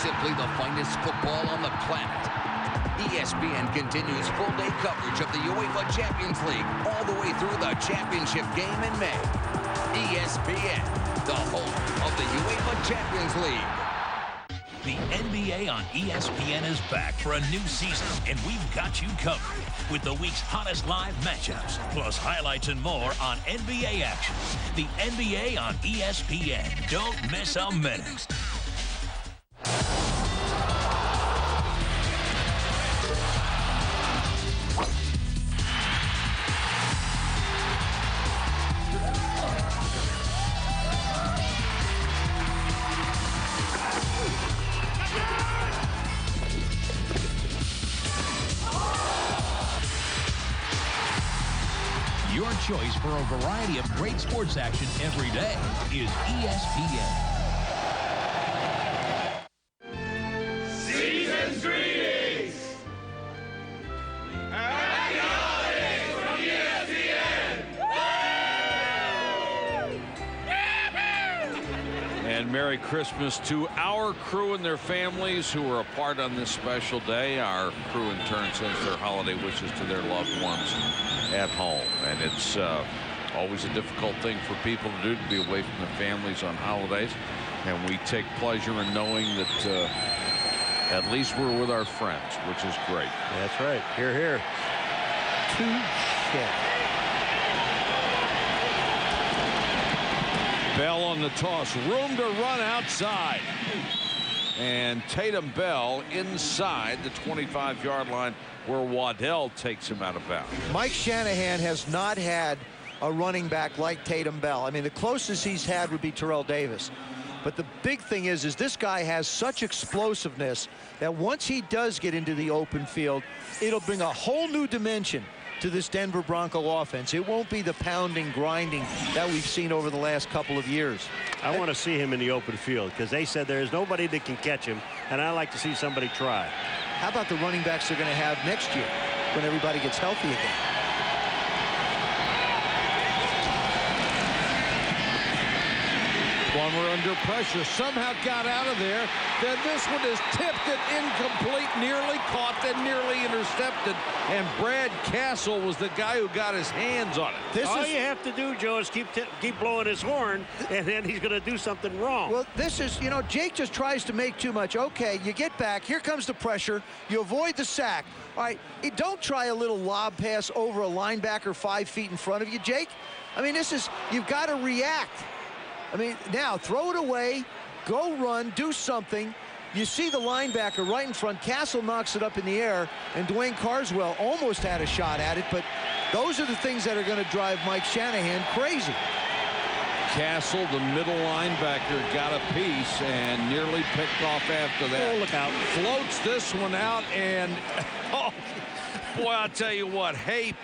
simply the finest football on the planet. ESPN continues full-day coverage of the UEFA Champions League all the way through the championship game in May. ESPN, the home of the UEFA Champions League. The NBA on ESPN is back for a new season, and we've got you covered with the week's hottest live matchups, plus highlights and more on NBA action. The NBA on ESPN. Don't miss a minute. Your choice for a variety of great sports action every day is ESPN. Season's greetings! Happy holidays from ESPN! And Merry Christmas to our crew and their families who are a part on this special day. Our crew in turn sends their holiday wishes to their loved ones at home. And it's always a difficult thing for people to do, to be away from their families on holidays. And we take pleasure in knowing that at least we're with our friends, which is great. That's right. Hear, hear. Touche. Bell on the toss. Room to run outside. And Tatum Bell inside the 25-yard line, where Waddell takes him out of bounds. Mike Shanahan has not had a running back like Tatum Bell. I mean, the closest he's had would be Terrell Davis. But the big thing is this guy has such explosiveness that once he does get into the open field, it'll bring a whole new dimension to this Denver Bronco offense. It won't be the pounding, grinding that we've seen over the last couple of years. I want to see him in the open field because they said there's nobody that can catch him, and I like to see somebody try. How about the running backs they're going to have next year when everybody gets healthy again? Plummer under pressure, somehow got out of there. Then this one is tipped and incomplete, nearly caught, then nearly intercepted. And Brad Castle was the guy who got his hands on it. All you have to do, Joe, is keep blowing his horn, and then he's going to do something wrong. Well, this is, you know, Jake just tries to make too much. Okay, you get back. Here comes the pressure. You avoid the sack. All right, don't try a little lob pass over a linebacker 5 feet in front of you, Jake. I mean, you've got to react. I mean, now throw it away, go run, do something. You see the linebacker right in front. Castle knocks it up in the air, and Dwayne Carswell almost had a shot at it, but those are the things that are going to drive Mike Shanahan crazy. Castle, the middle linebacker, got a piece and nearly picked off after that. Oh, look out. Floats this one out, and oh, boy, I'll tell you what, Hape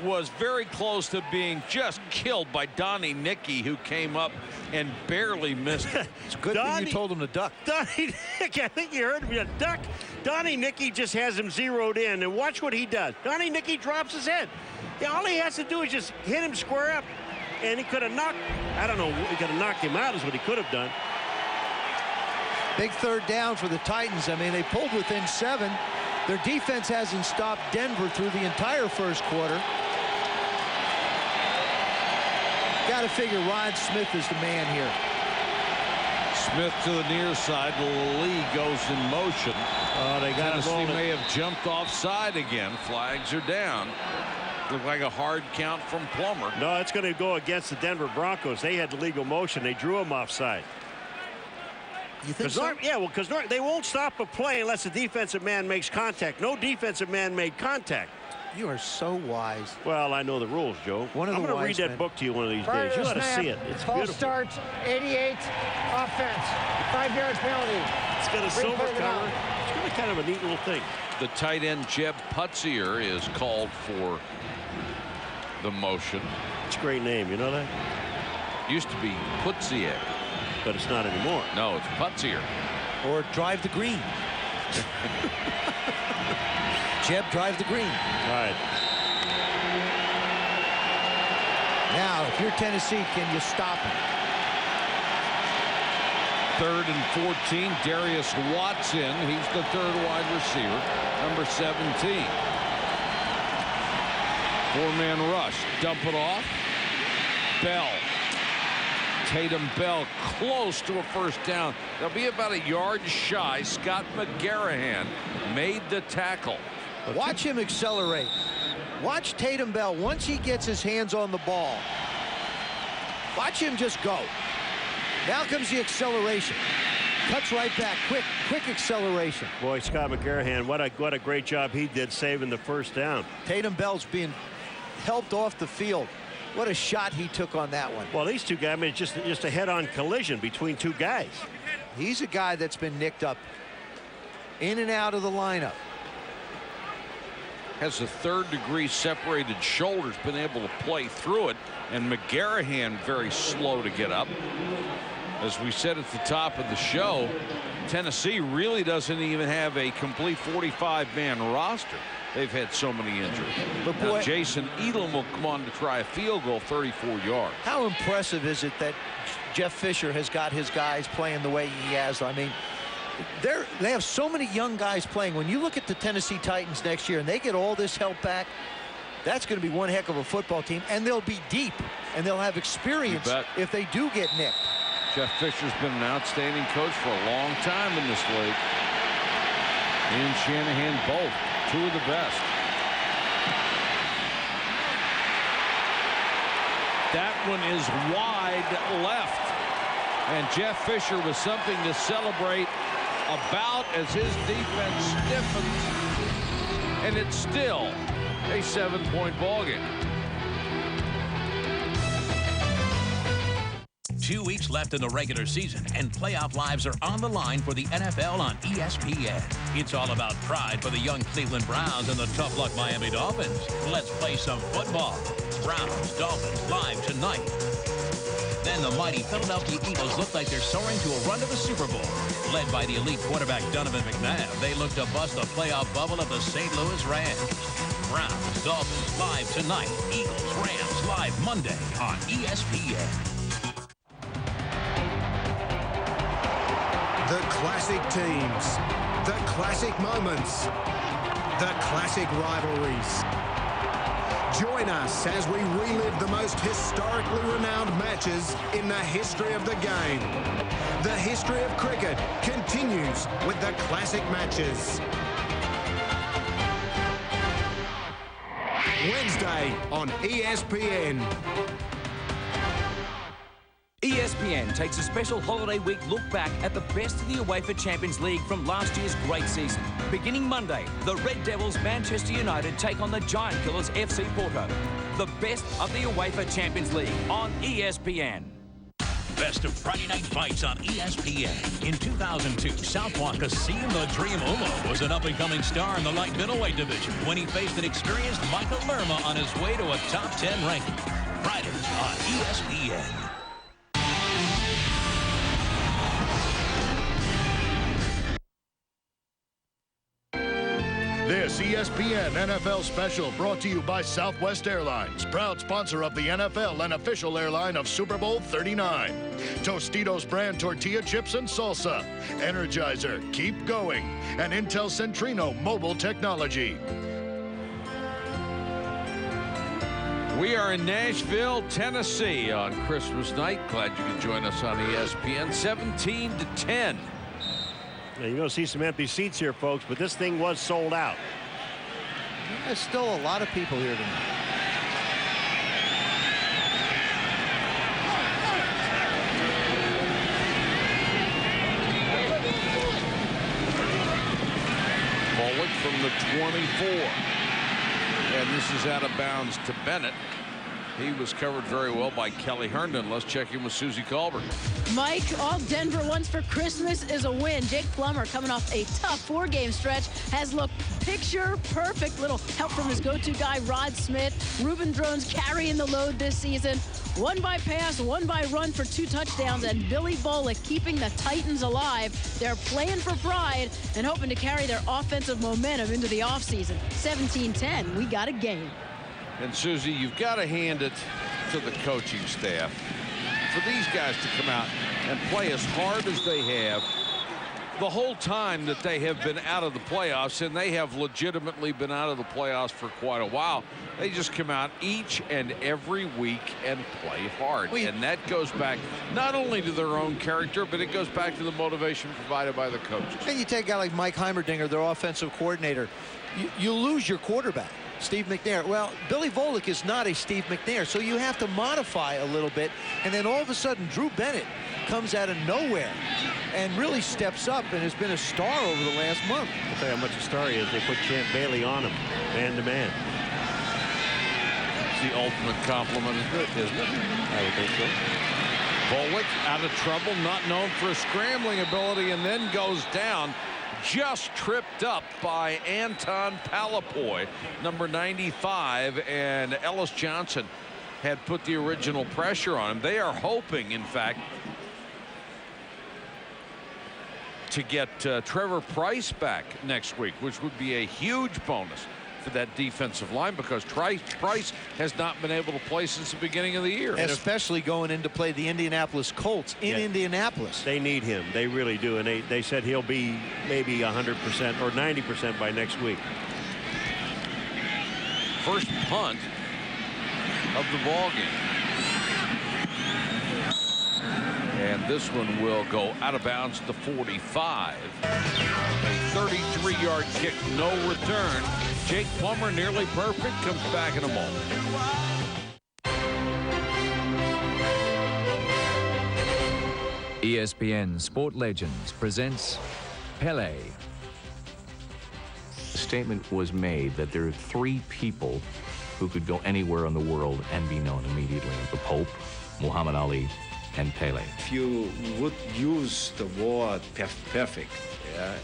was very close to being just killed by Donnie Nicky, who came up and barely missed it. It's good that you told him to duck. Donnie Nicky, I think you heard me, a duck. Donnie Nicky just has him zeroed in, and watch what he does. Donnie Nicky drops his head. Yeah, all he has to do is just hit him square up, and he could have knocked, I don't know, he could have knocked him out is what he could have done. Big third down for the Titans. I mean, they pulled within 7. Their defense hasn't stopped Denver through the entire first quarter. Got to figure Rod Smith is the man here. Smith to the near side. Lee goes in motion. Oh, they got Tennessee may have jumped offside again. Flags are down. Looked like a hard count from Plummer. No, it's going to go against the Denver Broncos. They had legal motion. They drew him offside. You think so? Yeah, well, because they won't stop a play unless the defensive man makes contact. No defensive man made contact. You are so wise. Well, I know the rules, Joe. I'm going to read that book to you one of these days. You ought to see it. It's False beautiful. starts, 88, offense, 5-yard penalty. It's got a silver cover. It's really kind of a neat little thing. The tight end, Jeb Putzier, is called for the motion. It's a great name. You know that? Used to be Putzier. But it's not anymore. No, it's Putzier. Or drive the green. Jeb, drive the green. All right. Now, if you're Tennessee, can you stop him? 3rd and 14. Darius Watson. He's the 3rd wide receiver, number 17. 4-man rush. Dump it off. Bell. Tatum Bell close to a first down. They'll be about a yard shy. Scott McGarrahan made the tackle. Watch him accelerate. Watch Tatum Bell once he gets his hands on the ball. Watch him just go. Now comes the acceleration. Cuts right back. Quick acceleration. Boy, Scott McGarrahan, what a great job he did saving the first down. Tatum Bell's being helped off the field. What a shot he took on that one. Well, these two guys, I mean, it's just a head-on collision between two guys. He's a guy that's been nicked up in and out of the lineup. Has a 3rd-degree separated shoulders, been able to play through it, and McGarrahan very slow to get up. As we said at the top of the show, Tennessee really doesn't even have a complete 45-man roster. They've had so many injuries. But boy, now Jason Elam will come on to try a field goal, 34 yards. How impressive is it that Jeff Fisher has got his guys playing the way he has? I mean, they have so many young guys playing. When you look at the Tennessee Titans next year and they get all this help back, that's going to be one heck of a football team, and they'll be deep and they'll have experience if they do get nicked. Jeff Fisher's been an outstanding coach for a long time in this league. He and Shanahan both, 2 of the best. That one is wide left, and Jeff Fisher with something to celebrate about as his defense stiffens, and it's still a 7-point ballgame. 2 weeks left in the regular season, and playoff lives are on the line for the NFL on ESPN. It's all about pride for the young Cleveland Browns and the tough luck Miami Dolphins. Let's play some football. Browns, Dolphins, live tonight. Then the mighty Philadelphia Eagles look like they're soaring to a run to the Super Bowl. Led by the elite quarterback Donovan McNabb, they look to bust the playoff bubble of the St. Louis Rams. Browns, Dolphins, live tonight. Eagles, Rams, live Monday on ESPN. The classic teams, the classic moments, the classic rivalries. Join us as we relive the most historically renowned matches in the history of the game. The history of cricket continues with the classic matches. Wednesday on ESPN. ESPN takes a special holiday week look back at the best of the UEFA Champions League from last year's great season. Beginning Monday, the Red Devils Manchester United take on the Giant Killers FC Porto. The best of the UEFA Champions League on ESPN. Best of Friday Night Fights on ESPN. In 2002, Southpaw Kasim the Dream Umo was an up-and-coming star in the light middleweight division when he faced an experienced Michael Lerma on his way to a top 10 ranking. Fridays on ESPN. This ESPN NFL special brought to you by Southwest Airlines, proud sponsor of the NFL and official airline of Super Bowl 39. Tostitos brand tortilla chips and salsa. Energizer, keep going. And Intel Centrino mobile technology. We are in Nashville, Tennessee on Christmas night. Glad you could join us on ESPN. 17-10. Now, you're going to see some empty seats here, folks, but this thing was sold out. There's still a lot of people here tonight. Bullock from the 24. And this is out of bounds to Bennett. He was covered very well by Kelly Herndon. Let's check in with Susie Colbert. Mike, all Denver wants for Christmas is a win. Jake Plummer, coming off a tough 4-game stretch, has looked picture perfect. Little help from his go-to guy, Rod Smith. Reuben Drones carrying the load this season. 1 by pass, 1 by run for 2 touchdowns, and Billy Bullock keeping the Titans alive. They're playing for pride and hoping to carry their offensive momentum into the offseason. 17-10, we got a game. And Susie, you've got to hand it to the coaching staff. For these guys to come out and play as hard as they have the whole time that they have been out of the playoffs, and they have legitimately been out of the playoffs for quite a while. They just come out each and every week and play hard. And that goes back not only to their own character, but it goes back to the motivation provided by the coaches. And you take a guy like Mike Heimerdinger, their offensive coordinator, you lose your quarterback, Steve McNair. Well, Billy Volek is not a Steve McNair, so you have to modify a little bit. And then all of a sudden, Drew Bennett comes out of nowhere and really steps up and has been a star over the last month. I'll tell you how much a star he is. They put Champ Bailey on him, man-to-man. It's the ultimate compliment, isn't it? I would think so. Volek out of trouble, not known for his scrambling ability, and then goes down. Just tripped up by Anton Palapoy, number 95, and Ellis Johnson had put the original pressure on him. They are hoping, in fact, to get Trevor Price back next week, which would be a huge bonus for that defensive line, because Price has not been able to play since the beginning of the year. Especially going in to play the Indianapolis Colts in Indianapolis. They need him. They really do. And they said he'll be maybe 100% or 90% by next week. First punt of the ball game. And this one will go out of bounds to 45. A 33-yard kick, no return. Jake Plummer, nearly perfect, comes back in a moment. ESPN Sport Legends presents Pele. A statement was made that there are 3 people who could go anywhere in the world and be known immediately: the Pope, Muhammad Ali, and Pele. If you would use the word perfect,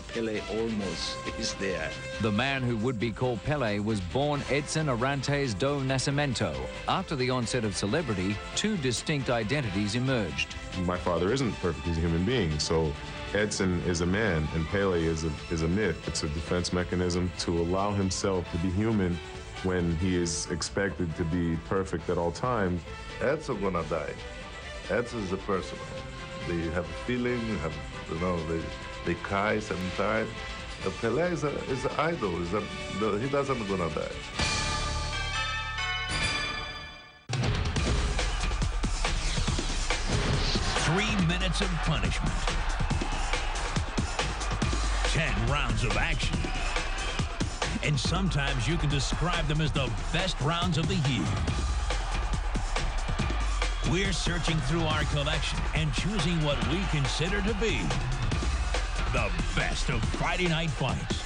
Pele almost is there. The man who would be called Pele was born Edson Arantes do Nascimento. After the onset of celebrity, 2 distinct identities emerged. My father isn't perfect, he's a human being, so Edson is a man and Pele is a myth. It's a defense mechanism to allow himself to be human when he is expected to be perfect at all times. Edson gonna die. Edson is a person. They have a feeling, they cry sometimes. Pele is an idol. He doesn't gonna die. Three minutes of punishment. 10 rounds of action. And sometimes you can describe them as the best rounds of the year. We're searching through our collection and choosing what we consider to be the best of Friday night fights.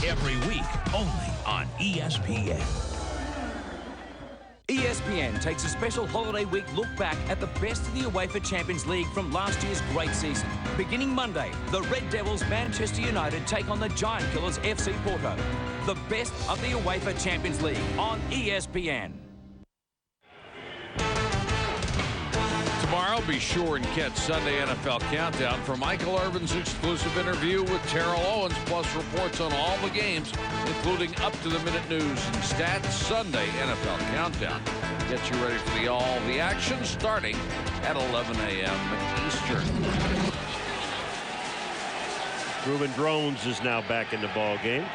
Every week, only on ESPN. ESPN takes a special holiday week look back at the best of the UEFA Champions League from last year's great season. Beginning Monday, the Red Devils Manchester United take on the Giant Killers FC Porto. The best of the UEFA Champions League on ESPN. Tomorrow, be sure and catch Sunday NFL Countdown for Michael Irvin's exclusive interview with Terrell Owens, plus reports on all the games, including up-to-the-minute news and stats. Sunday NFL Countdown gets you ready for all the action starting at 11 a.m. Eastern. Ruben Drones is now back in the ball game.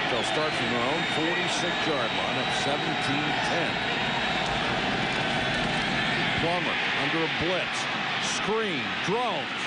They'll start from their own 46-yard line at 17-10. Plummer under a blitz, screen, Drones,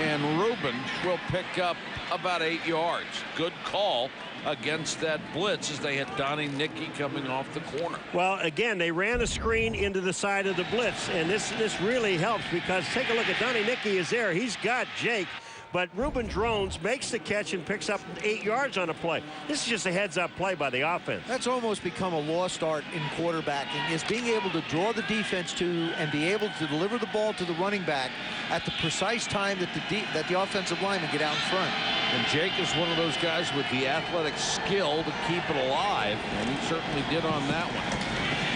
and Ruben will pick up about 8 yards. Good call against that blitz as they had Donnie Nicky coming off the corner. Well, again, they ran a screen into the side of the blitz, and this really helps because take a look at Donnie Nicky is there. He's got Jake. But Ruben Drones makes the catch and picks up 8 yards on a play. This is just a heads-up play by the offense. That's almost become a lost art in quarterbacking, is being able to draw the defense to and be able to deliver the ball to the running back at the precise time that the offensive linemen get out in front. And Jake is one of those guys with the athletic skill to keep it alive, and he certainly did on that one.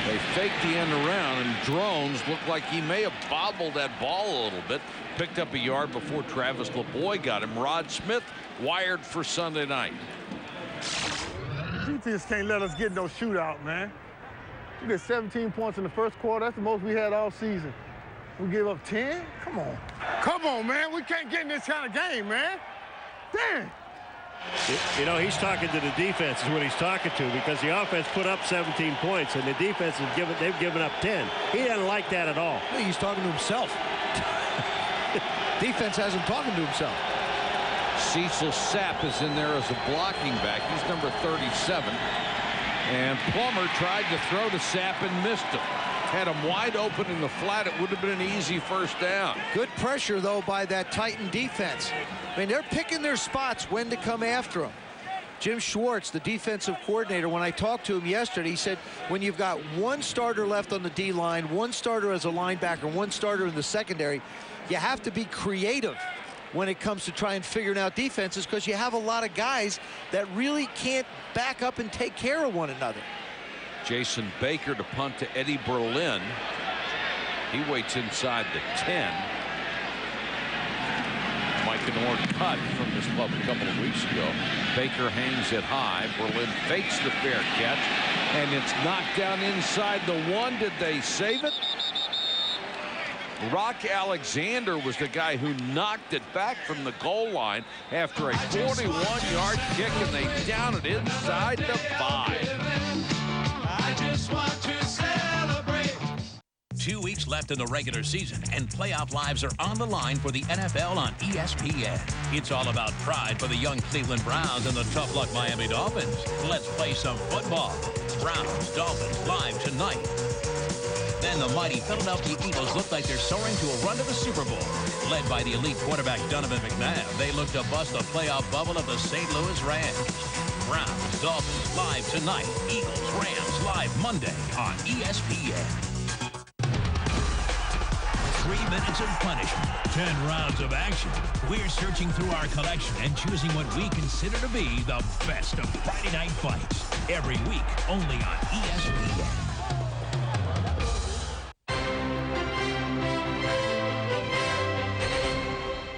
They faked the end around, and Drones looked like he may have bobbled that ball a little bit. Picked up a yard before Travis LeBoy got him. Rod Smith wired for Sunday night. Defense can't let us get no shootout, man. We get 17 points in the first quarter. That's the most we had all season. We give up 10? Come on. Come on, man. We can't get in this kind of game, man. Damn. You know, he's talking to the defense is what he's talking to, because the offense put up 17 points and the defense they've given up 10. He doesn't like that at all. He's talking to himself. Defense has him talking to himself. Cecil Sapp is in there as a blocking back. He's number 37. And Plummer tried to throw to Sapp and missed him. Had him wide open in the flat. It would have been an easy first down. Good pressure, though, by that Titan defense. I mean, they're picking their spots when to come after him. Jim Schwartz, the defensive coordinator, when I talked to him yesterday, he said when you've got one starter left on the D-line, one starter as a linebacker, one starter in the secondary, you have to be creative when it comes to trying figuring out defenses, because you have a lot of guys that really can't back up and take care of one another. Jason Baker to punt to Eddie Berlin. He waits inside the 10. Mike Orr cut from this club a couple of weeks ago. Baker hangs it high. Berlin fakes the fair catch, and it's knocked down inside the 1. Did they save it? Rock Alexander was the guy who knocked it back from the goal line after a 41-yard kick, and they down it inside the 5. I just want to celebrate. 2 weeks left in the regular season, and playoff lives are on the line for the NFL on ESPN. It's all about pride for the young Cleveland Browns and the tough luck Miami Dolphins. Let's play some football. Browns, Dolphins live tonight. Then the mighty Philadelphia Eagles look like they're soaring to a run to the Super Bowl. Led by the elite quarterback Donovan McNabb, they look to bust the playoff bubble of the St. Louis Rams. Browns, Dolphins live tonight. Eagles, Rams live Monday on ESPN. 3 minutes of punishment, 10 rounds of action. We're searching through our collection and choosing what we consider to be the best of Friday night fights. Every week, only on ESPN.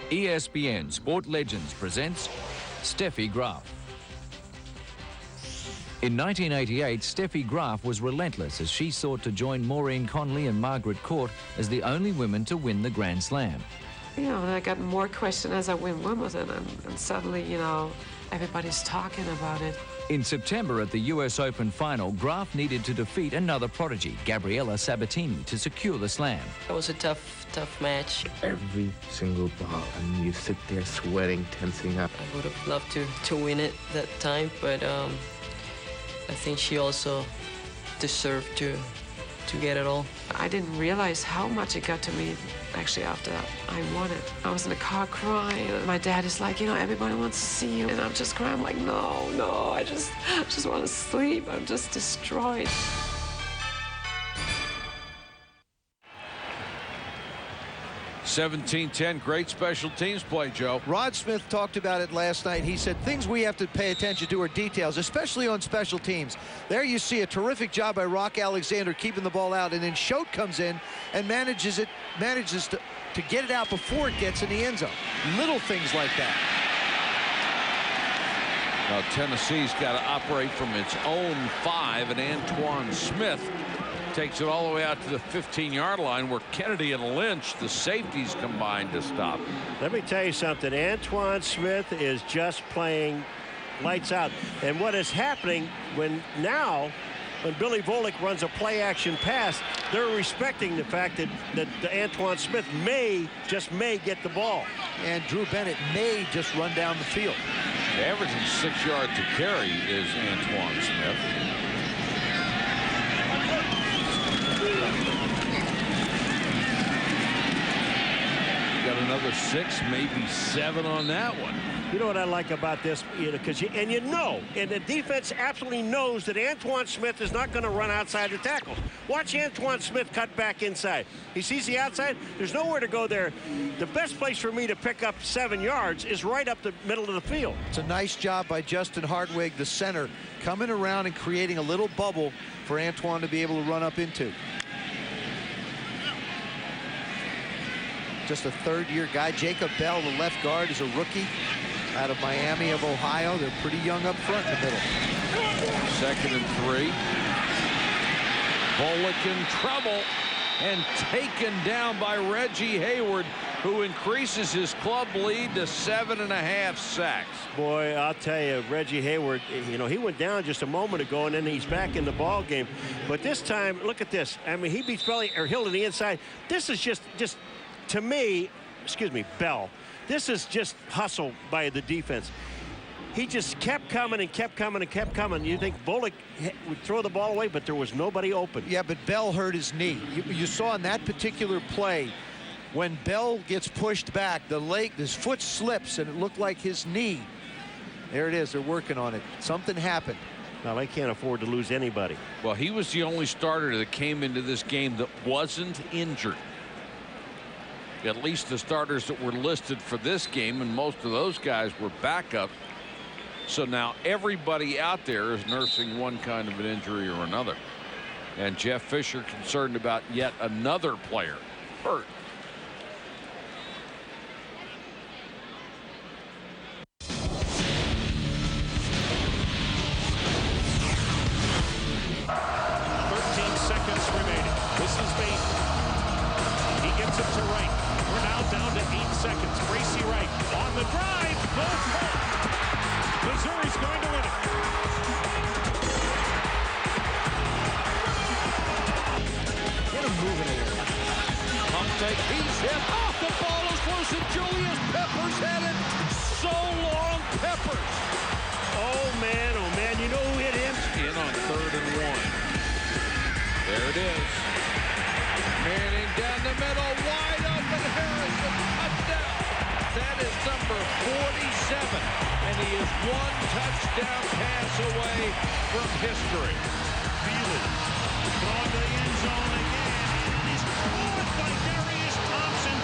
ESPN Sport Legends presents Steffi Graf. In 1988, Steffi Graf was relentless as she sought to join Maureen Conley and Margaret Court as the only women to win the Grand Slam. You know, I got more questions as I win Wimbledon, and suddenly, you know, everybody's talking about it. In September at the US Open final, Graf needed to defeat another prodigy, Gabriela Sabatini, to secure the slam. It was a tough match. Every single ball, and you sit there sweating, tensing up. I would have loved to win it that time, but I think she also deserved to get it all. I didn't realize how much it got to me, actually, after I won it. I was in the car crying, and my dad is like, you know, everybody wants to see you. And I'm just crying. I'm like, no, I just want to sleep. I'm just destroyed. $17-10, great special teams play, Joe. Rod Smith talked about it last night. He said things we have to pay attention to are details, especially on special teams. There you see a terrific job by Rock Alexander keeping the ball out, and then Schote comes in and manages to get it out before it gets in the end zone. Little things like that. Now Tennessee's got to operate from its own 5, and Antoine Smith takes it all the way out to the 15-yard line, where Kennedy and Lynch, the safeties, combined to stop. Let me tell you something. Antoine Smith is just playing lights out. And what is happening when Billy Volek runs a play-action pass, they're respecting the fact that Antoine Smith may get the ball. And Drew Bennett may just run down the field. Averaging 6 yards to carry is Antoine Smith. Got another 6, maybe 7 on that one. You know what I like about this, because and the defense absolutely knows that Antoine Smith is not going to run outside the tackles. Watch Antoine Smith cut back inside. He sees the outside. There's nowhere to go there. The best place for me to pick up 7 yards is right up the middle of the field. It's a nice job by Justin Hartwig, the center, coming around and creating a little bubble for Antoine to be able to run up into. Just a third-year guy. Jacob Bell, the left guard, is a rookie out of Miami of Ohio. They're pretty young up front in the middle. 2nd and 3. Bullock in trouble and taken down by Reggie Hayward, who increases his club lead to 7.5 sacks. Boy, I'll tell you, Reggie Hayward, you know, he went down just a moment ago, and then he's back in the ball game. But this time, look at this. I mean, he beats Hill to the inside. This is just to me, excuse me, Bell. This is just hustle by the defense. He just kept coming and kept coming and kept coming. You think Bullock would throw the ball away, but there was nobody open. Yeah, but Bell hurt his knee. You saw in that particular play, when Bell gets pushed back, his foot slips, and it looked like his knee. There it is. They're working on it. Something happened. Now, they can't afford to lose anybody. Well, he was the only starter that came into this game that wasn't injured. At least the starters that were listed for this game, and most of those guys were backups. So now everybody out there is nursing one kind of an injury or another. And Jeff Fisher concerned about yet another player hurt. This is Bates. He gets it to Wright. We're now down to 8 seconds. Gracie Wright on the drive. Goes home. Missouri's going to win it. Get him moving in here. Pump fake. He's hit. Off the ball is loose, and Julius Peppers had it. So long, Peppers. Oh, man. You know who hit him? In on 3rd and 1. There it is. Manning down the middle, wide open. Harrison, touchdown. That is number 47, and he is one touchdown pass away from history. Feely going to the end zone again, and he's caught by Darius Thompson.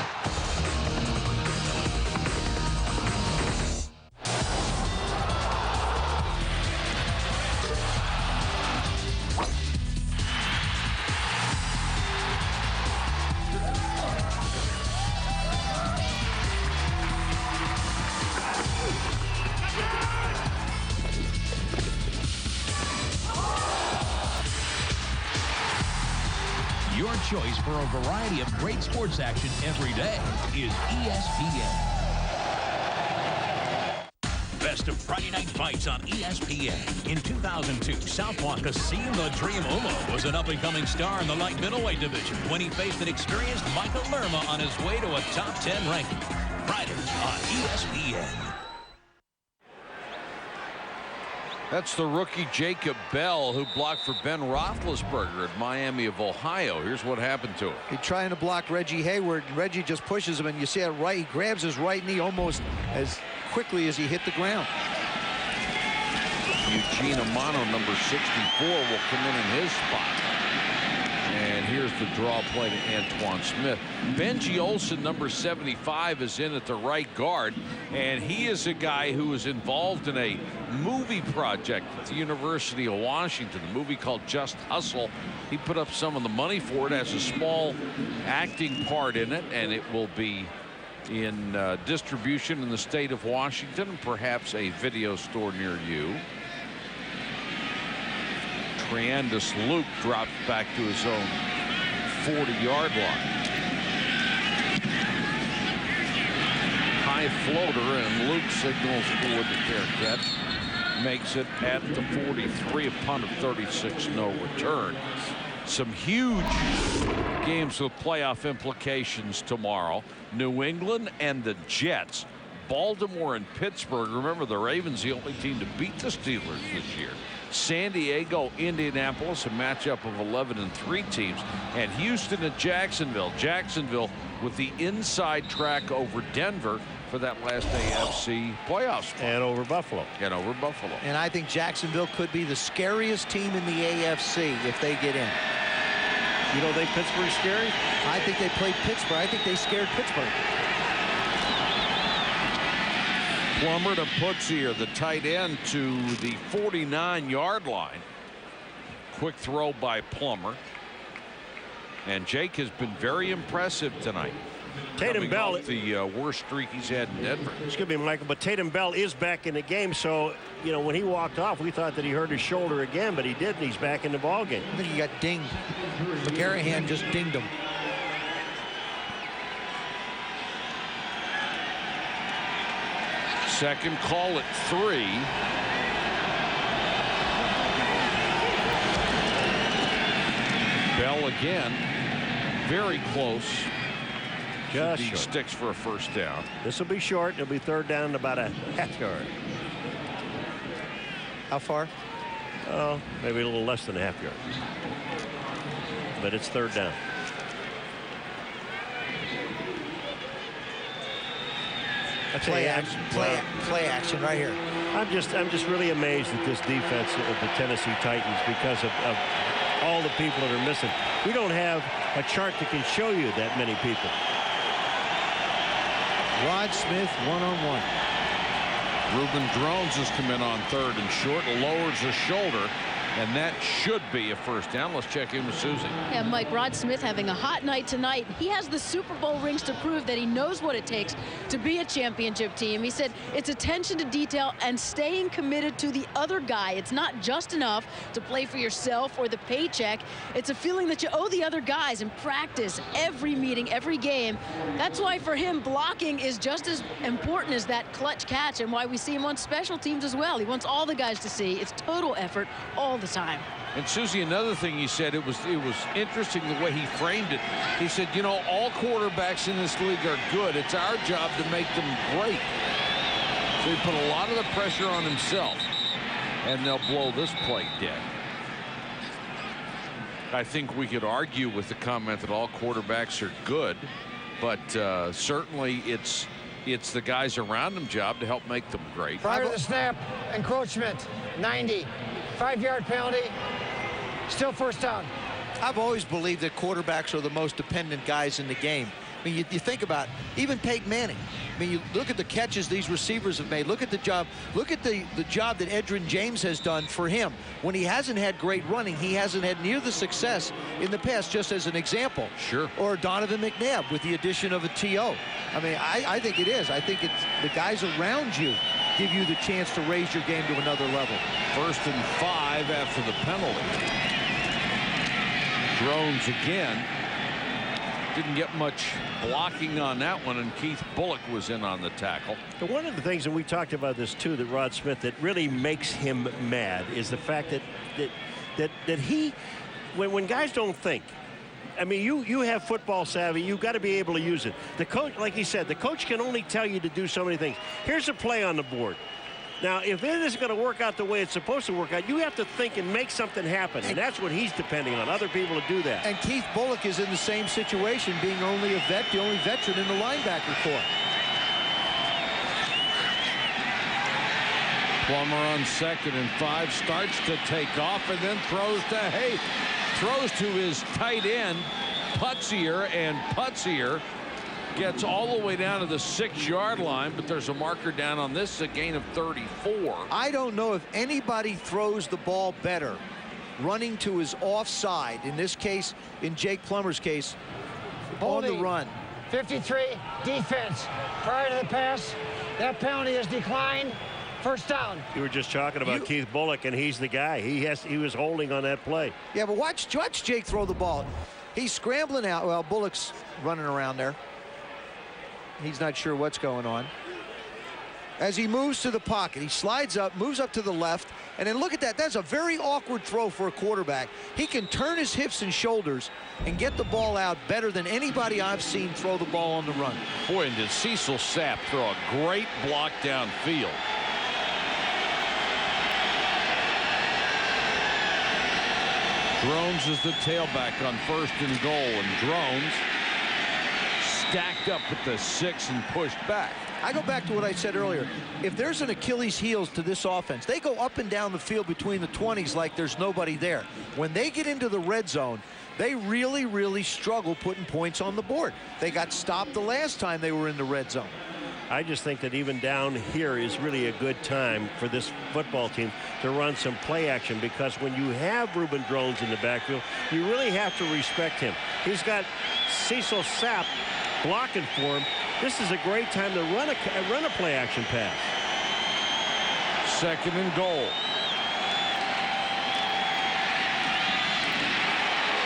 Your choice for a variety of great sports action every day is ESPN. Best of Friday Night Fights on ESPN. In 2002, Southpaw Kasim the Dream Umo was an up-and-coming star in the light middleweight division when he faced an experienced Michael Lerma on his way to a top 10 ranking. Fridays on ESPN. That's the rookie Jacob Bell, who blocked for Ben Roethlisberger at Miami of Ohio. Here's what happened to him. He's trying to block Reggie Hayward. Reggie just pushes him, and you see it right. He grabs his right knee almost as quickly as he hit the ground. Eugene Amano, number 64, will come in his spot. And here's the draw play to Antoine Smith. Benji Olsen, number 75, is in at the right guard, and he is a guy who is involved in a movie project at the University of Washington, a movie called Just Hustle. He put up some of the money for it, has a small acting part in it, and it will be in distribution in the state of Washington, perhaps a video store near you. Triandus Luke drops back to his own 40-yard line. High floater, and Luke signals for the fair catch. Makes it at the 43, a punt of 36, no return. Some huge games with playoff implications tomorrow. New England and the Jets. Baltimore and Pittsburgh. Remember, the Ravens the only team to beat the Steelers this year. San Diego, Indianapolis, a matchup of 11-3 teams, and Houston and Jacksonville. Jacksonville with the inside track over Denver for that last AFC playoff spot. And over Buffalo. And I think Jacksonville could be the scariest team in the AFC if they get in. You don't think Pittsburgh's scary? I think they played Pittsburgh. I think they scared Pittsburgh. Plummer to Putzier, the tight end, to the 49-yard line. Quick throw by Plummer. And Jake has been very impressive tonight. Tatum Bell, the worst streak he's had in Denver. Excuse me, Michael, but Tatum Bell is back in the game. So, you know, when he walked off, we thought that he hurt his shoulder again, but he didn't. He's back in the ball game. I think he got dinged. McGarrahan just dinged him. Second call at 3. Bell again, very close. Just short. Sticks for a first down. This will be short. It'll be third down and about a half yard. How far? Oh, maybe a little less than a half yard. But it's third down. Play action right here. I'm just really amazed at this defense of the Tennessee Titans because of all the people that are missing. We don't have a chart that can show you that many people. Rod Smith one-on-one. Reuben Drones has come in on third and short, lowers his shoulder, and that should be a first down. Let's check in with Susie. Yeah, Mike, Rod Smith having a hot night tonight. He has the Super Bowl rings to prove that he knows what it takes to be a championship team. He said it's attention to detail and staying committed to the other guy. It's not just enough to play for yourself or the paycheck. It's a feeling that you owe the other guys in practice, every meeting, every game. That's why for him, blocking is just as important as that clutch catch, and why we see him on special teams as well. He wants all the guys to see it's total effort all the time. And Susie, another thing he said, it was interesting the way he framed it. He said, you know, all quarterbacks in this league are good. It's our job to make them great. So he put a lot of the pressure on himself, and they'll blow this play dead. I think we could argue with the comment that all quarterbacks are good, but certainly it's the guys around him job to help make them great. Prior to the snap, encroachment, 90. 5-yard penalty, still first down. I've always believed that quarterbacks are the most dependent guys in the game. I mean, you think about it, even Peyton Manning. I mean, you look at the catches these receivers have made. Look at the job. Look at the job that Edgerrin James has done for him. When he hasn't had great running, he hasn't had near the success in the past, just as an example. Sure. Or Donovan McNabb with the addition of a TO. I mean, I think it is. I think it's the guys around you give you the chance to raise your game to another level. 1st and 5 after the penalty. Drones again. Didn't get much blocking on that one, and Keith Bullock was in on the tackle. One of the things, and we talked about this too, that Rod Smith, that really makes him mad is the fact that he, when guys don't think, I mean, you have football savvy. You've got to be able to use it. The coach, like he said, the coach can only tell you to do so many things. Here's a play on the board. Now, if it isn't going to work out the way it's supposed to work out, you have to think and make something happen, and that's what he's depending on, other people to do that. And Keith Bullock is in the same situation, being only a vet, the only veteran in the linebacker corps. Plummer on 2nd and 5 starts to take off and then throws to Haight. Throws to his tight end, Putzier, and Putzier gets all the way down to the 6-yard line, but there's a marker down on this, a gain of 34. I don't know if anybody throws the ball better running to his offside, in this case, in Jake Plummer's case, Holding. on the run. 53, defense. Prior to the pass, that penalty has declined. First down. You were just talking about Keith Bullock, and he's the guy. He was holding on that play. Yeah, but watch Jake throw the ball. He's scrambling out. Well, Bullock's running around there. He's not sure what's going on. As he moves to the pocket, he slides up, moves up to the left, and then look at that. That's a very awkward throw for a quarterback. He can turn his hips and shoulders and get the ball out better than anybody I've seen throw the ball on the run. Boy, and did Cecil Sapp throw a great block downfield. Drones is the tailback on 1st and goal, and Drones stacked up at the 6 and pushed back. I go back to what I said earlier. If there's an Achilles heels to this offense, they go up and down the field between the 20s like there's nobody there. When they get into the red zone, they really, really struggle putting points on the board. They got stopped the last time they were in the red zone. I just think that even down here is really a good time for this football team to run some play action, because when you have Reuben Drones in the backfield, you really have to respect him. He's got Cecil Sapp blocking for him. This is a great time to run a play action pass. 2nd and goal.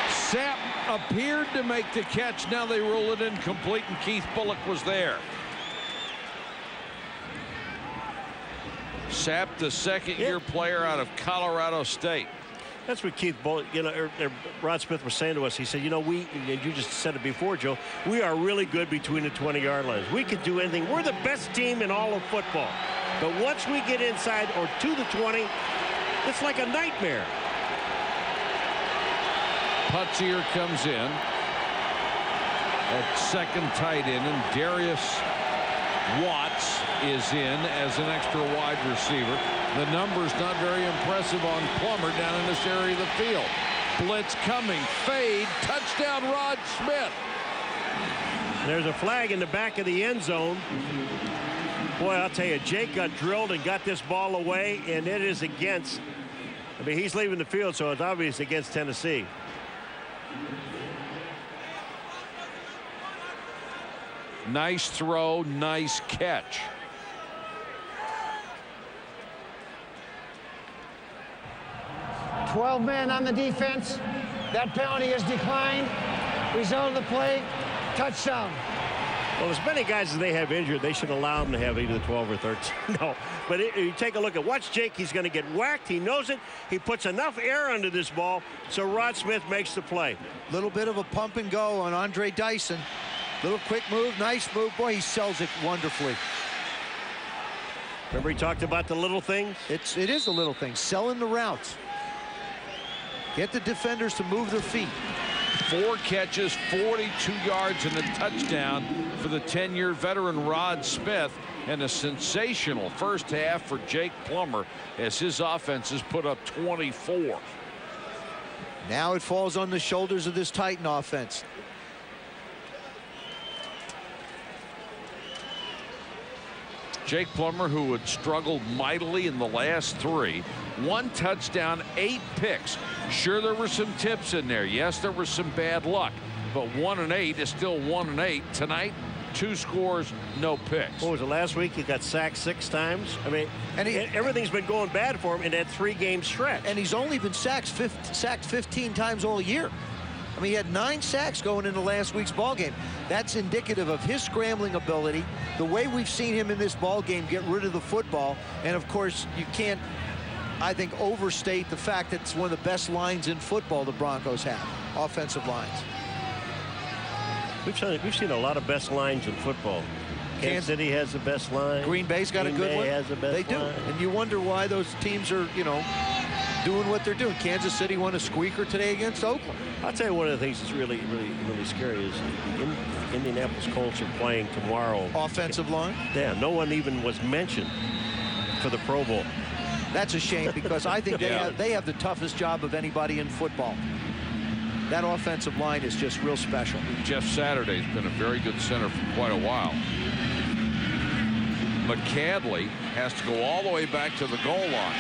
Sapp appeared to make the catch. Now they roll it incomplete, and Keith Bullock was there. Sapp, the second-year player out of Colorado State. That's what Keith Bullock, Rod Smith was saying to us. He said, you just said it before, Joe, we are really good between the 20-yard lines. We can do anything. We're the best team in all of football. But once we get inside or to the 20, it's like a nightmare. Putzier comes in at second tight end, and Darius Watts is in as an extra wide receiver. The numbers not very impressive on Plummer down in this area of the field. Blitz coming, fade, touchdown Rod Smith. There's a flag in the back of the end zone. Boy, I'll tell you, Jake got drilled and got this ball away, and it is against, he's leaving the field, so it's obvious against Tennessee. Nice throw, nice catch. $12 men on the defense. That penalty is declined. Result of the play, touchdown. Well, as many guys as they have injured, they should allow them to have either 12 or 13. No, but you take a look at watch Jake. He's going to get whacked. He knows it. He puts enough air under this ball, so Rod Smith makes the play. Little bit of a pump and go on Andre Dyson. Little quick move, nice move. Boy, he sells it wonderfully. Remember he talked about the little things? It is the little things, selling the routes. Get the defenders to move their feet. 4 catches, 42 yards, and a touchdown for the 10-year veteran Rod Smith, and a sensational first half for Jake Plummer as his offense has put up 24. Now it falls on the shoulders of this Titan offense. Jake Plummer, who had struggled mightily in the last 3, 1 touchdown, 8 picks. Sure, there were some tips in there. Yes, there was some bad luck, but 1-8 is still 1-8. Tonight, 2 scores, no picks. What was it, last week? He got sacked 6 times. Everything's been going bad for him in that 3-game stretch. And he's only been sacked 15 times all year. He had 9 sacks going into last week's ball game. That's indicative of his scrambling ability, the way we've seen him in this ball game get rid of the football, and of course you can't, I think, overstate the fact that it's one of the best lines in football the Broncos have, offensive lines. We've seen a lot of best lines in football. Kansas City has the best line. Green Bay's got a good one. Has the best they do, line. and you wonder why those teams are, doing what they're doing. Kansas City won a squeaker today against Oakland. I'll tell you one of the things that's really scary is the Indianapolis Colts are playing tomorrow. Offensive line? Yeah, no one even was mentioned for the Pro Bowl. That's a shame because I think they have the toughest job of anybody in football. That offensive line is just real special. Jeff Saturday's been a very good center for quite a while. McCadley has to go all the way back to the goal line.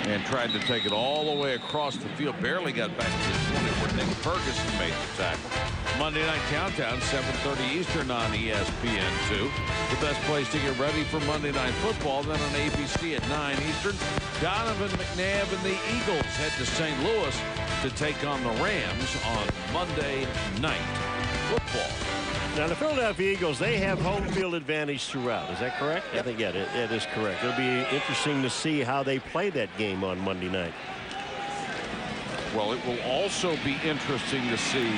And tried to take it all the way across the field. Barely got back to the 20 where Nick Ferguson made the tackle. Monday Night Countdown, 7:30 Eastern on ESPN2. The best place to get ready for Monday Night Football. Then on ABC at 9 Eastern, Donovan McNabb and the Eagles head to St. Louis to take on the Rams on Monday Night Football. Now, the Philadelphia Eagles, they have home field advantage throughout. Is that correct? Yep. I think, it is correct. It'll be interesting to see how they play that game on Monday night. Well, it will also be interesting to see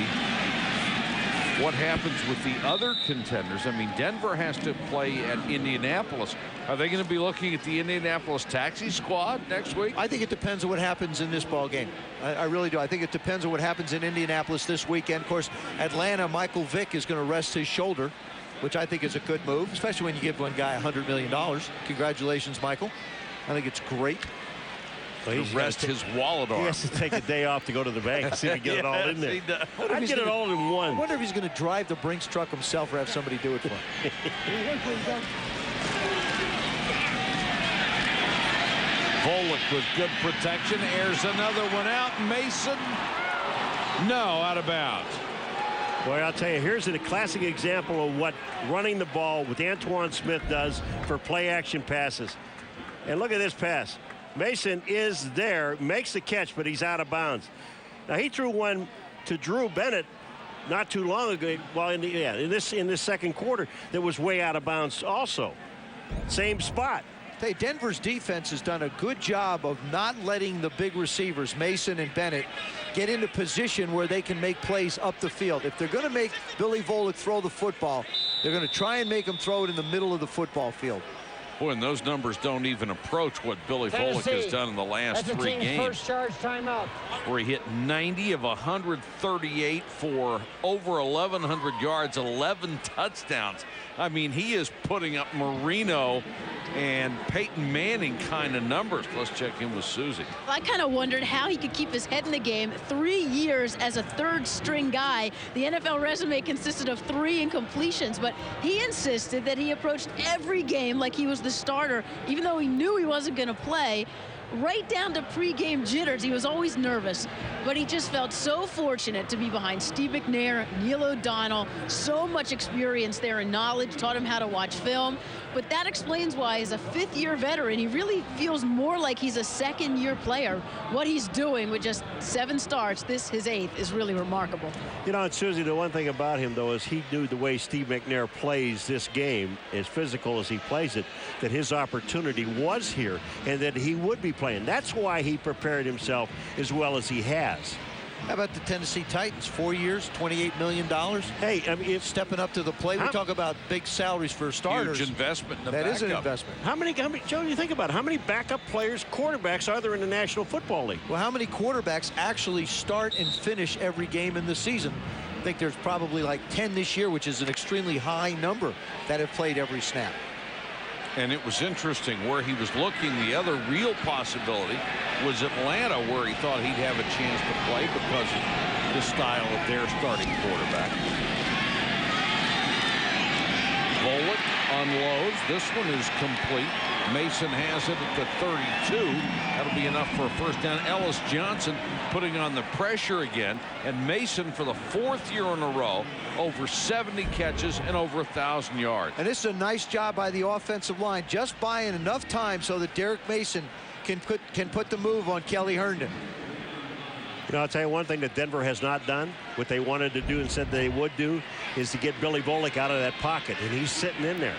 what happens with the other contenders. Denver has to play at Indianapolis. Are they going to be looking at the Indianapolis taxi squad next week? I think it depends on what happens in this ball game. I really do. I think it depends on what happens in Indianapolis this weekend. Of course, Atlanta, Michael Vick is going to rest his shoulder, which I think is a good move, especially when you give one guy $100 million. Congratulations, Michael. I think it's great. Well, to rest his wallet on. He has to take a day off to go to the bank and see if he can get it all in there. I'd get it all in one. I wonder if he's going to drive the Brinks truck himself or have somebody do it for him. Volek with good protection, airs another one out. Mason, no, out of bounds. Boy, I'll tell you, here's a classic example of what running the ball with Antoine Smith does for play-action passes. And look at this pass. Mason is there, makes the catch, but he's out of bounds. Now, he threw one to Drew Bennett not too long ago, well, in this second quarter, that was way out of bounds also. Same spot. Hey, Denver's defense has done a good job of not letting the big receivers, Mason and Bennett, get into position where they can make plays up the field. If they're going to make Billy Volek throw the football, they're going to try and make him throw it in the middle of the football field. Boy, and those numbers don't even approach what Billy Volek has done in the last 3 games. First charge timeout. Where he hit 90 of 138 for over 1,100 yards, 11 touchdowns. I mean, he is putting up Marino and Peyton Manning kind of numbers. Let's check in with Susie. I kind of wondered how he could keep his head in the game. 3 years as a third-string guy. The NFL resume consisted of 3 incompletions, but he insisted that he approached every game like he was the starter, even though he knew he wasn't going to play. Right down to pregame jitters, he was always nervous, but he just felt so fortunate to be behind Steve McNair, Neil O'Donnell, so much experience there and knowledge, taught him how to watch film. But that explains why, as a 5th-year veteran, he really feels more like he's a 2nd-year player. What he's doing with just 7 starts, this his 8th, is really remarkable. You know, and Susie, the one thing about him, though, is he knew the way Steve McNair plays this game, as physical as he plays it, that his opportunity was here and that he would be playing. That's why he prepared himself as well as he has. How about the Tennessee Titans? 4 years, $28 million. Hey, I mean, if stepping up to the plate, we talk about big salaries for starters. Huge investment in the That backup. is an investment. How many, Joe, you think about it, how many backup players, quarterbacks are there in the National Football League? Well, how many quarterbacks actually start and finish every game in the season? I think there's probably like 10 this year, which is an extremely high number that have played every snap. And it was interesting where he was looking. The other real possibility was Atlanta, where he thought he'd have a chance to play because of the style of their starting quarterback. Volek unloads. This one is complete. Mason has it at the 32. That'll be enough for a first down. Ellis Johnson putting on the pressure again. And Mason, for the 4th year in a row, over 70 catches and over 1,000 yards. And this is a nice job by the offensive line, just buying enough time so that Derek Mason can put the move on Kelly Herndon. You know, I'll tell you one thing that Denver has not done, what they wanted to do and said they would do, is to get Billy Volek out of that pocket, and he's sitting in there.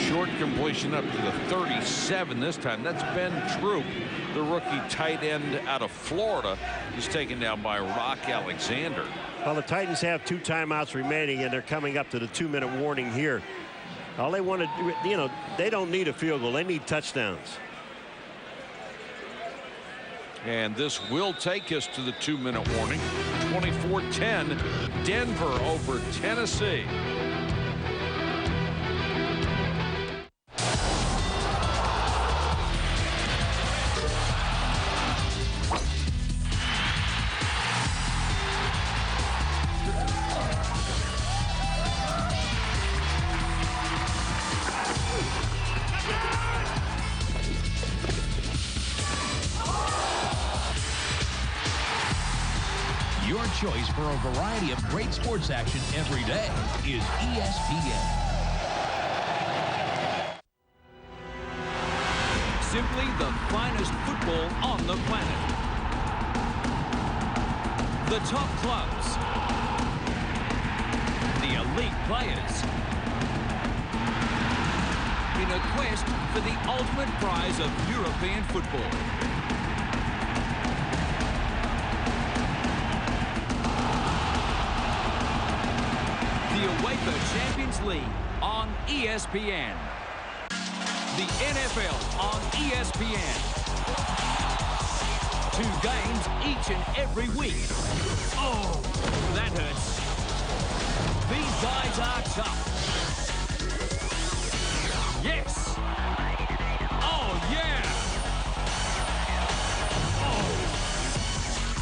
Short completion up to the 37 this time. That's Ben Troop, the rookie tight end out of Florida. He's taken down by Rock Alexander. Well, the Titans have 2 timeouts remaining, and they're coming up to the 2-minute warning here. All they want to do, you know, they don't need a field goal. They need touchdowns. And this will take us to the 2-minute warning. 24-10, Denver over Tennessee. Your choice for a variety of great sports action every day is ESPN. Simply the finest football on the planet. The top clubs. The elite players. In a quest for the ultimate prize of European football. The UEFA Champions League on ESPN. The NFL on ESPN. 2 games each and every week. Oh, that hurts. These guys are tough. Yes. Oh, yeah.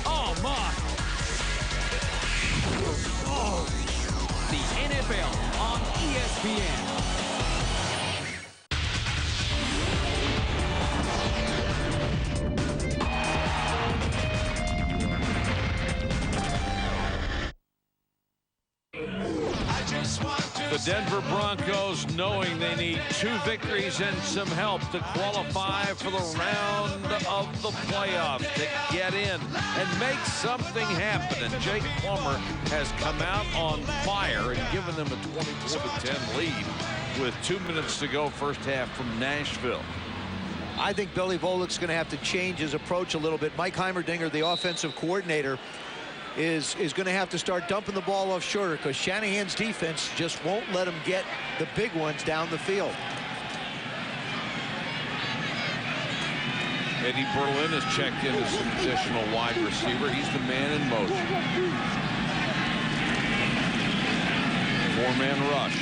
Oh, my. Oh. The Denver Broncos, knowing they need 2 victories and some help to qualify for the round of the playoffs, to get in and make something happen. And Jake Plummer has come out on fire and given them a 24-10 lead with 2 minutes to go first half from Nashville. I think Billy Volek's going to have to change his approach a little bit. Mike Heimerdinger, the offensive coordinator, is going to have to start dumping the ball off shorter, because Shanahan's defense just won't let him get the big ones down the field. Eddie Berlin has checked in as an additional wide receiver. He's the man in motion. 4-man rush.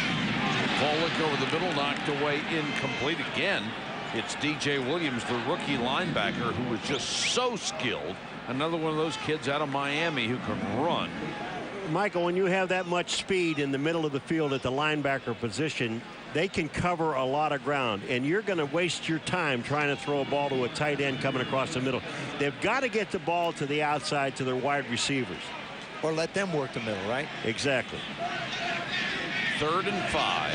Volek over the middle, knocked away, incomplete again. It's DJ Williams, the rookie linebacker, who was just so skilled. Another one of those kids out of Miami who can run. Michael, when you have that much speed in the middle of the field at the linebacker position, they can cover a lot of ground, and you're going to waste your time trying to throw a ball to a tight end coming across the middle. They've got to get the ball to the outside to their wide receivers. Or let them work the middle, right? Exactly. 3rd and 5.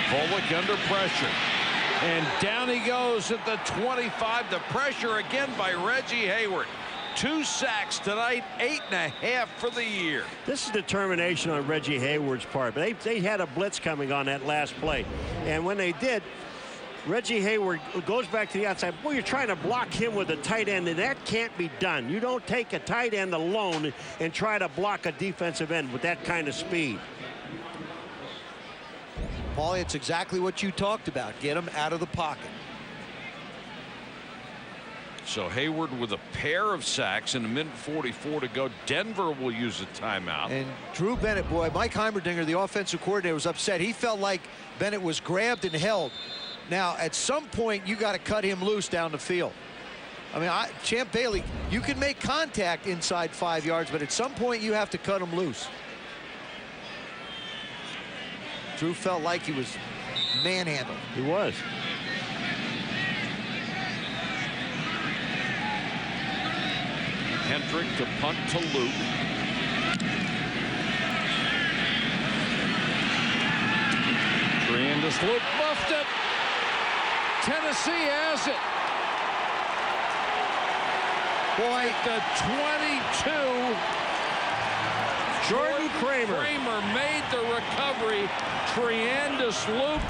Volek under pressure. And down he goes at the 25. The pressure again by Reggie Hayward. 2 sacks tonight, 8.5 for the year. This is determination on Reggie Hayward's part. But they had a blitz coming on that last play. And when they did, Reggie Hayward goes back to the outside. Boy, you're trying to block him with a tight end, and that can't be done. You don't take a tight end alone and try to block a defensive end with that kind of speed. Paulie, it's exactly what you talked about. Get him out of the pocket. So Hayward with a pair of sacks and 1:44 to go. Denver will use a timeout. And Drew Bennett, boy, Mike Heimerdinger, the offensive coordinator, was upset. He felt like Bennett was grabbed and held. Now, at some point, you got to cut him loose down the field. I mean, Champ Bailey, you can make contact inside 5 yards, but at some point, you have to cut him loose. Drew felt like he was manhandled. He was. Hendrick to punt to Luke. Tremendous Luke buffed it. Tennessee has it. Boy, the 22. Jordan Kramer made the recovery. Tremendous Luke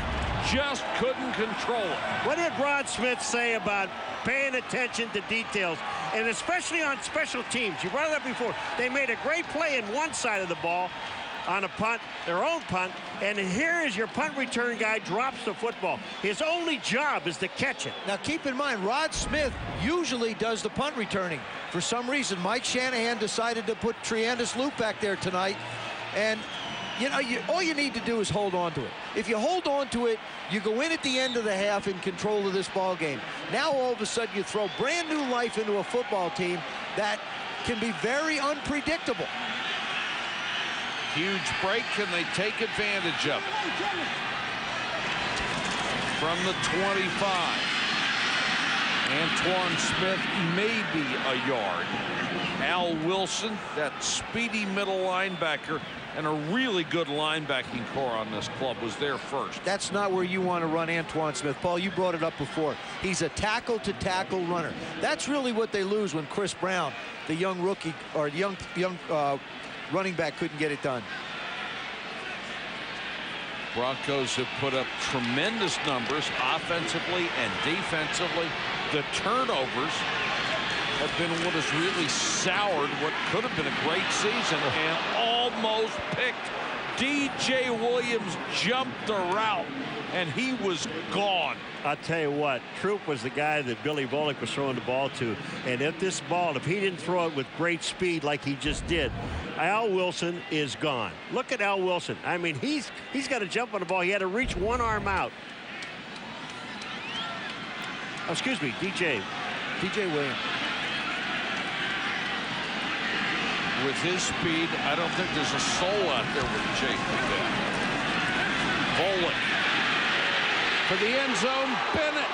just couldn't control it. What did Rod Smith say about paying attention to details, and especially on special teams? You brought it up before. They made a great play in one side of the ball on a punt, their own punt, and here is your punt return guy drops the football. His only job is to catch it. Now keep in mind, Rod Smith usually does the punt returning. For some reason, Mike Shanahan decided to put Tremendous Luke back there tonight, and you know, all you need to do is hold on to it. If you hold on to it, you go in at the end of the half in control of this ball game. Now all of a sudden you throw brand new life into a football team that can be very unpredictable. Huge break, and they take advantage of it. From the 25. Antoine Smith, maybe a yard. Al Wilson, that speedy middle linebacker, and a really good linebacking core on this club, was there first. That's not where you want to run Antoine Smith. Paul, you brought it up before. He's a tackle-to-tackle runner. That's really what they lose when Chris Brown, the young rookie, or young running back, couldn't get it done. Broncos have put up tremendous numbers offensively and defensively. The turnovers have been what has really soured what could have been a great season, and almost picked. DJ Williams jumped the route, and he was gone. I'll tell you what, Troop was the guy that Billy Volek was throwing the ball to, and if this ball, if he didn't throw it with great speed like he just did, Al Wilson is gone. Look at Al Wilson. I mean, he's got to jump on the ball. He had to reach one arm out. Oh, excuse me, DJ Williams. With his speed, I don't think there's a soul out there with Jake like that. Volek for the end zone. Bennett,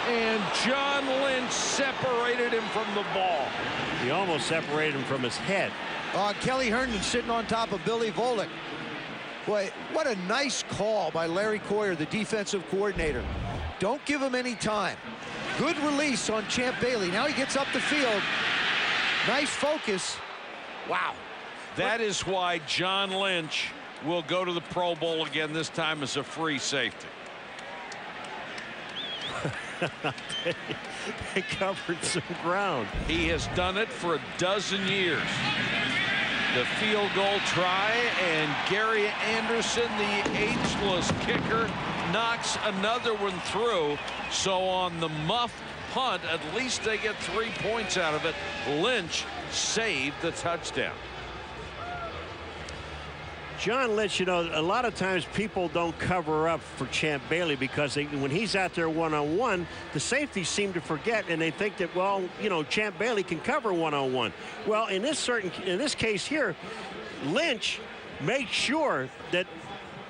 and John Lynch separated him from the ball. He almost separated him from his head. Kelly Herndon sitting on top of Billy Volek. Boy, what a nice call by Larry Coyer, the defensive coordinator. Don't give him any time. Good release on Champ Bailey. Now he gets up the field. Nice focus. Wow. That is why John Lynch will go to the Pro Bowl again, this time as a free safety. They covered some ground. He has done it for a dozen years. The field goal try, and Gary Anderson, the ageless kicker, knocks another one through. So on the muff punt, at least they get 3 points out of it. Lynch saved the touchdown. John Lynch, you know, a lot of times people don't cover up for Champ Bailey because when he's out there one-on-one, the safeties seem to forget, and they think that, well, you know, Champ Bailey can cover one-on-one. Well, in this case here, Lynch made sure that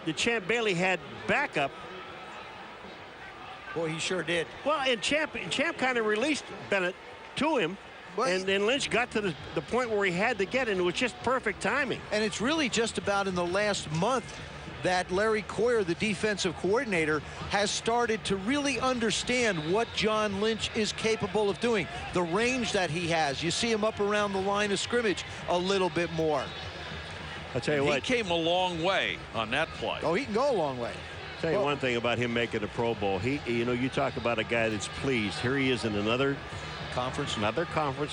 the Champ Bailey had backup. Boy, he sure did. Well, and Champ kind of released Bennett to him. And then Lynch got to the point where he had to get it, and it was just perfect timing. And it's really just about in the last month that Larry Coyer, the defensive coordinator, has started to really understand what John Lynch is capable of doing, the range that he has. You see him up around the line of scrimmage a little bit more. I'll tell you what. He came a long way on that play. Oh, he can go a long way. Tell you one thing about him making the Pro Bowl. You know, you talk about a guy that's pleased. Here he is in another conference,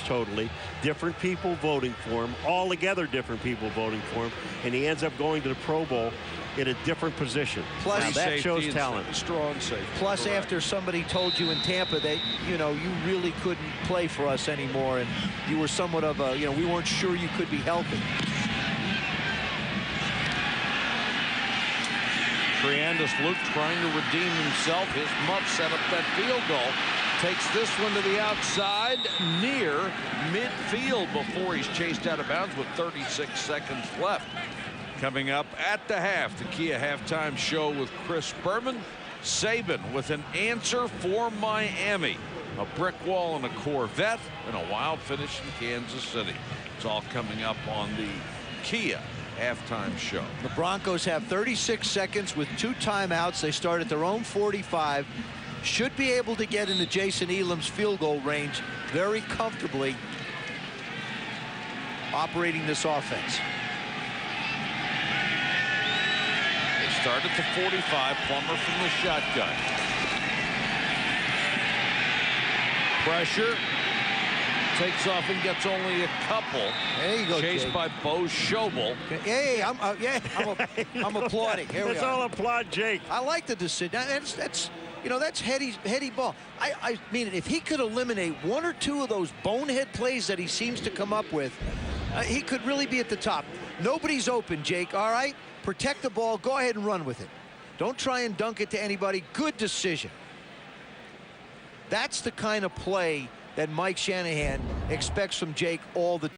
totally different people voting for him, altogether different people voting for him, and he ends up going to the Pro Bowl in a different position. Plus, now, that shows talent. Strong safety. Plus, after somebody told you in Tampa that, you know, you really couldn't play for us anymore, and you were somewhat of a, you know, we weren't sure you could be healthy. Triandis Luke trying to redeem himself. His muff set up that field goal. Takes this one to the outside near midfield before he's chased out of bounds with 36 seconds left. Coming up at the half, the Kia halftime show with Chris Berman. Saban with an answer for Miami. A brick wall and a Corvette and a wild finish in Kansas City. It's all coming up on the Kia halftime show. The Broncos have 36 seconds with 2 timeouts. They start at their own 45. Should be able to get into Jason Elam's field goal range very comfortably operating this offense. They start at the 45. Plummer from the shotgun. Pressure. Takes off and gets only a couple. There you go, chased Jake. by Bo Schobel. Hey, I'm applauding. Here we Let's are. all applaud Jake. I like the decision. That's you know, that's heady ball. I mean, if he could eliminate 1 or 2 of those bonehead plays that he seems to come up with, he could really be at the top. Nobody's open, Jake, all right? Protect the ball. Go ahead and run with it. Don't try and dunk it to anybody. Good decision. That's the kind of play that Mike Shanahan expects from Jake all the time.